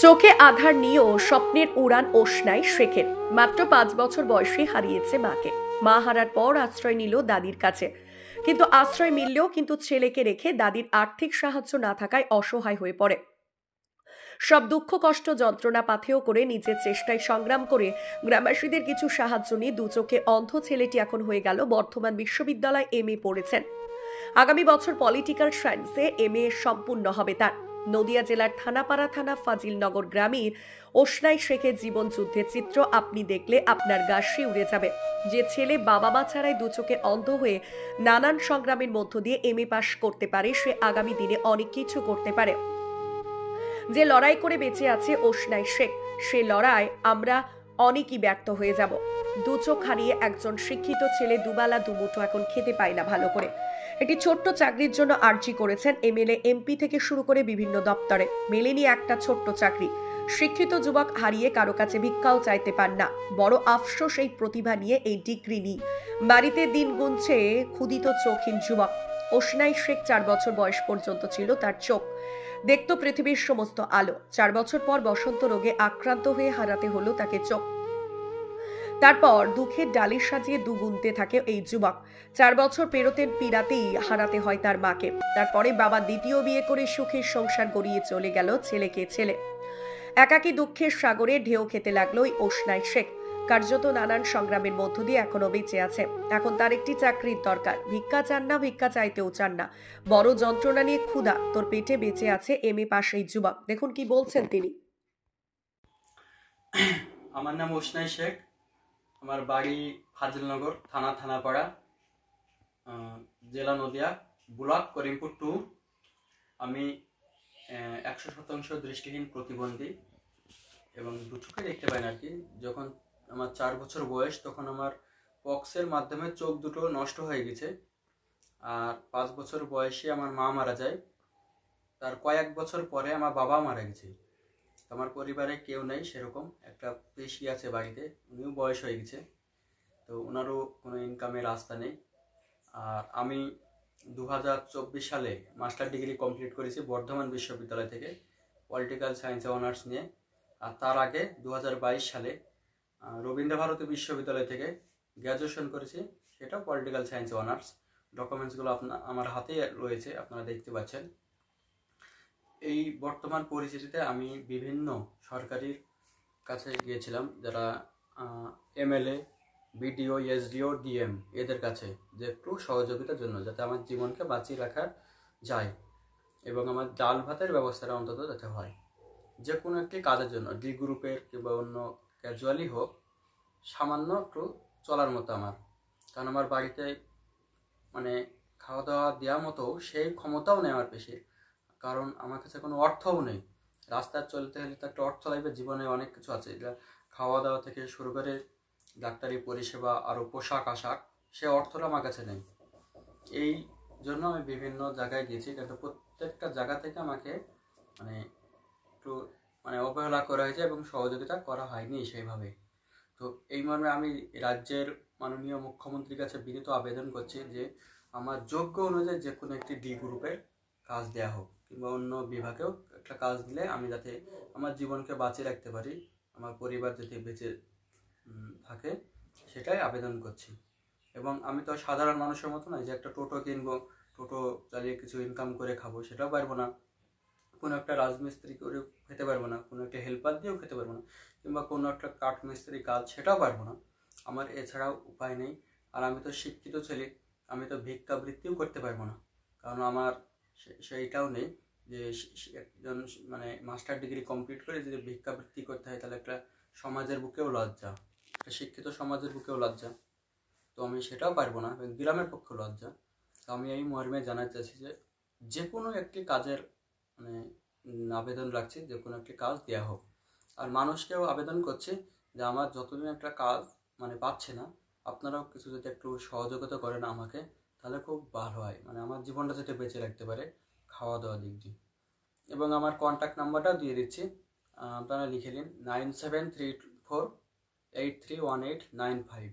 চোখে আধার নিয়েও স্বপ্নের উড়ান ওসনায় শেখের। মাত্র 5 বছর বয়সে হারিয়েছে মাকে। মা হারার পর আশ্রয় নিল দাদির কাছে। কিন্তু আশ্রয় মিললেও কিন্তু ছেলেকে রেখে দাদির আর্থিক সাহায্য না থাকায় অসহায় হয়ে পড়ে। সব দুঃখ কষ্ট যন্ত্রণা পাথেয় করে নিজের চেষ্টায় সংগ্রাম করে গ্রামবাসীদের কিছু সাহায্য নিয়ে দু চোখে অন্ধ ছেলেটি এখন হয়ে গেল বর্ধমান বিশ্ববিদ্যালয় এমএ পড়েছেন। আগামী বছর পলিটিক্যাল সায়েন্সে এমএ সম্পূর্ণ হবে তার। নদিয়া জেলার থানাপাড়া থানা ফাজিলনগর গ্রামের ওসনাই শেখের জীবন যুদ্ধের চিত্র আপনি দেখলে আপনার গা শিউরে যাবে। যে ছেলে বাবা মা ছাড়াই দু চোখে অন্ধ হয়ে নানান সংগ্রামের মধ্য দিয়ে এমএ পাশ করতে পারে, সে আগামী দিনে অনেক কিছু করতে পারে। যে লড়াই করে বেঁচে আছে ওসনাই শেখ, সে লড়াই আমরা অনেকই ব্যর্থ হয়ে যাব। দু চোখ হারিয়ে একজন শিক্ষিত ছেলে দুবেলা দুমুঠো এখন খেতে পায় না ভালো করে। একটি ছোট্ট চাকরির জন্য আর্জি করেছেন এমএলএ এমপি থেকে শুরু করে বিভিন্ন দপ্তরে, মেলেনি একটা ছোট্ট চাকরি। শিক্ষিত যুবক হারিয়ে কারো কাছে ভিক্ষাও চাইতে পান না। বড় আফসোস এই প্রতিভা নিয়ে, এই ডিগ্রি নিয়ে বাড়িতে দিন গুনছে ক্ষুদিত চোখহীন যুবক। ওসনাই শেখ 4 বছর বয়স পর্যন্ত ছিল তার চোখ, দেখতো পৃথিবীর সমস্ত আলো। 4 বছর পর বসন্ত রোগে আক্রান্ত হয়ে হারাতে হলো তাকে চোখ। তারপর দুঃখের ডালি সাজিয়ে দুগুনতে থাকে এই যুবক। 4 বছর পেরাতেই হারাতে হয় তার মাকে। তারপরে বাবা দ্বিতীয় বিয়ে করে সুখের সংসার গড়িয়ে চলে গেল ছেলেকে ছেলে। একাকী দুঃখের সাগরে ঢেউ খেতে লাগলো ওই ওসনাই শেখ। কার্যত নানান সংগ্রামের মধ্য দিয়ে এখনো বেঁচে আছে। এখন তার একটি চাকরির দরকার। ভিক্ষা চান না, ভিক্ষা চাইতেও চান না। বড় যন্ত্রণা নিয়ে ক্ষুধা তোর পেটে বেঁচে আছে এমএ পাশ এই যুবক। দেখুন কি বলছেন তিনি। আমার নাম ওসনাই শেখ। আমার বাড়ি ফাজিলনগর থানা থানাপাড়া, জেলা নদিয়া, ব্লক করিমপুর 2। আমি 100% দৃষ্টিহীন প্রতিবন্ধী এবং দু চোখে দেখতে পাই না আর কি। যখন আমার 4 বছর বয়স তখন আমার পক্সের মাধ্যমে চোখ দুটো নষ্ট হয়ে গেছে। আর 5 বছর বয়সে আমার মা মারা যায়। তার কয়েক বছর পরে আমার বাবা মারা গেছে। আমার পরিবারে কেউ নেই সেরকম। একটা পেশি আছে বাড়িতে, উনিও বয়স হয়ে গেছে, তো ওনারও কোনো ইনকামের রাস্তা নেই। আর আমি 2024 সালে মাস্টার ডিগ্রি কমপ্লিট করেছি বর্ধমান বিশ্ববিদ্যালয় থেকে, পলিটিক্যাল সায়েন্সে অনার্স নিয়ে। আর তার আগে 2022 সালে রবীন্দ্রভারতী বিশ্ববিদ্যালয় থেকে গ্র্যাজুয়েশন করেছি, সেটাও পলিটিক্যাল সায়েন্সে অনার্স। ডকুমেন্টসগুলো আমার হাতে রয়েছে, আপনারা দেখতে পাচ্ছেন। এই বর্তমান পরিস্থিতিতে আমি বিভিন্ন সরকারির কাছে গিয়েছিলাম, যারা এমএলএ, বিডিও, এসডিও, ডিএম, এদের কাছে, যে একটু সহযোগিতার জন্য যাতে আমার জীবনকে বাঁচিয়ে রাখা যায় এবং আমার ডাল ভাতের ব্যবস্থাটা অন্তত যাতে হয়। যে কোনো একটি কাজের জন্য, ডি গ্রুপের কিংবা অন্য ক্যাজুয়ালি হোক, সামান্য একটু চলার মতো আমার। কারণ আমার বাড়িতে মানে খাওয়া দাওয়া দেওয়ার মতো সেই ক্ষমতাও নেই আমার পেশে, কারণ আমার কাছে কোনো অর্থও নেই। রাস্তায় চলতে হলে তো একটা অর্থ লাগবে, জীবনে অনেক কিছু আছে, খাওয়া দাওয়া থেকে শুরু করে ডাক্তারি পরিষেবা, আরও পোশাক আশাক, সে অর্থটা আমার কাছে নেই। এই জন্য আমি বিভিন্ন জায়গায় গেছি, কিন্তু প্রত্যেকটা জায়গা থেকে আমাকে একটু অবহেলা করা হয়েছে এবং সহযোগিতা করা হয়নি সেইভাবে। তো এই মর্মে আমি রাজ্যের মাননীয় মুখ্যমন্ত্রীর কাছে বিনীত আবেদন করছি যে আমার যোগ্য অনুযায়ী যে কোনো একটি ডি গ্রুপের কাজ দেওয়া হোক, কিংবা অন্য বিভাগেও একটা কাজ দিলে আমি যাতে আমার জীবনকে বাঁচিয়ে রাখতে পারি, আমার পরিবার যাতে বেঁচে থাকে, সেটাই আবেদন করছি। এবং আমি তো সাধারণ মানুষের মতো নয় যে একটা টোটো কিনবো, টোটো চালিয়ে কিছু ইনকাম করে খাবো, সেটাও পারবো না। কোনো একটা রাজমিস্ত্রি করে খেতে পারবো না, কোনো একটা হেল্পার দিয়েও খেতে পারবো না, কিংবা কোনো একটা কাঠমিস্ত্রি কাজ, সেটাও পারবো না। আমার এছাড়াও উপায় নেই। আর আমি তো শিক্ষিত ছেলে, আমি তো ভিক্ষাবৃত্তিও করতে পারবো না, কারণ আমার সেইটাও নেই যে একজন মাস্টার ডিগ্রি কমপ্লিট করে যদি ভিক্ষাবৃত্তি করতে হয়, তাহলে একটা সমাজের বুকেও লজ্জা, একটা শিক্ষিত সমাজের বুকেও লজ্জা। তো আমি সেটাও পারবো না, গ্রামের পক্ষে লজ্জা। তো আমি এই মর্মে জানাতে চাইছি যে কোনো একটি কাজের আবেদন রাখছি, যে কোনো একটি কাজ দেওয়া হোক। আর মানুষকেও আবেদন করছি যে আমার যতদিন একটা কাজ পাচ্ছে না, আপনারাও কিছু যদি একটু সহযোগিতা করেন আমাকে, তাহলে খুব ভালো হয়। আমার জীবনটা যাতে বেঁচে রাখতে পারে খাওয়া দাওয়া দিক দিয়ে। এবং আমার কন্ট্যাক্ট নাম্বারটাও দিয়ে দিচ্ছি, আপনারা লিখে নিন 9734831895,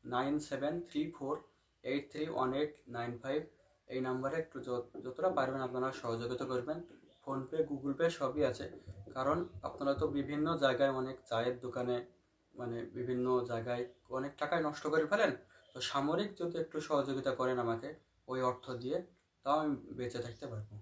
9734831895। এই নাম্বারে একটু যতটা পারবেন আপনারা সহযোগিতা করবেন। ফোনপে, গুগল পে সবই আছে, কারণ আপনারা তো বিভিন্ন জায়গায় অনেক চায়ের দোকানে মানে বিভিন্ন জায়গায় অনেক টাকায় নষ্ট করে ফেলেন। তো সামরিক যদি একটু সহযোগিতা করেন আমাকে ওই অর্থ দিয়ে, তাও আমি বেঁচে থাকতে পারবো।